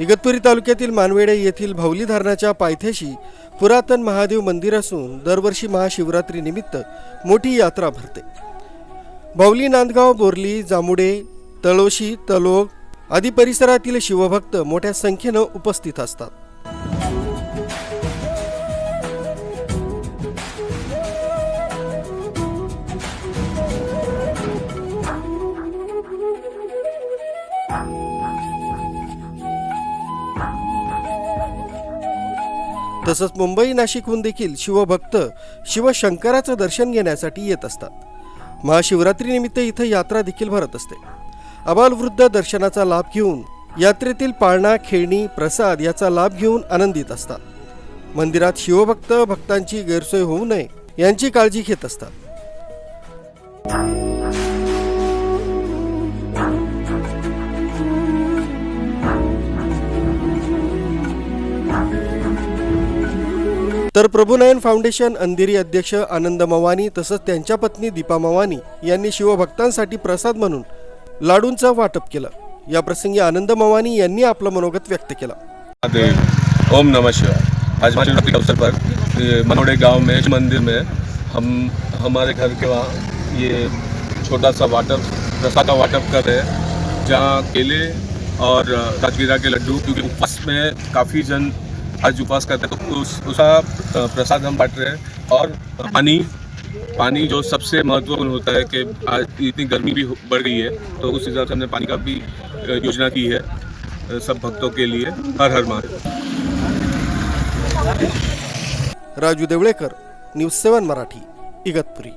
इगतपुरी तालुक्यातील मानवेडे येथील भावली धरणाच्या पायथ्याशी पुरातन महादेव मंदिर असून दरवर्षी महाशिवरात्री निमित्त मोठी यात्रा भरते। भावली, नांदगाव, बोर्ली, जामुडे, तळोशी, तलोग आदी परिसरातील शिवभक्त मोठ्या संख्येने उपस्थित असतात। तसंच मुंबई, नाशिकहून देखील शिवभक्त शिवशंकराचं दर्शन घेण्यासाठी येत असतात। महाशिवरात्रीनिमित्त इथं यात्रा देखील भरत असते। अबालवृद्ध दर्शनाचा लाभ घेऊन यात्रेतील पाळणा, खेळणी, प्रसाद याचा लाभ घेऊन आनंदित असतात। मंदिरात शिवभक्त भक्तांची गैरसोय होऊ नये यांची काळजी घेत असतात। तर प्रभुनयन फाउंडेशन अंधेरी अध्यक्ष आनंद मवानी तसंच त्यांच्या पत्नी दीपा मवानी यांनी शिवभक्तांसाठी प्रसाद म्हणून लाडूंचं वाटप केलं। या प्रसंगी आनंद मवानी यांनी आपलं मनोगत व्यक्त केलं। ओम नमः शिवाय। आज महाशिवरात्रि के अवसर पर मनोड़े गांव में मंदिर में हमारे घर के वहाँ ये छोटा सा प्रसाद का वाटप कर रहे हैं, जहाँ केले और राजगीरा के लड्डू, क्योंकि उपवास में काफ़ी जन आज उपवास करते हैं, तो उसका प्रसाद हम बांट रहे हैं। और पानी जो सबसे महत्वपूर्ण होता है कि आज इतनी गर्मी भी बढ़ गई है, तो उस हिसाब से हमने पानी का भी योजना की है सब भक्तों के लिए। हर हर महादेव। राजू देवळेकर, न्यूज 7 मराठी, इगतपुरी।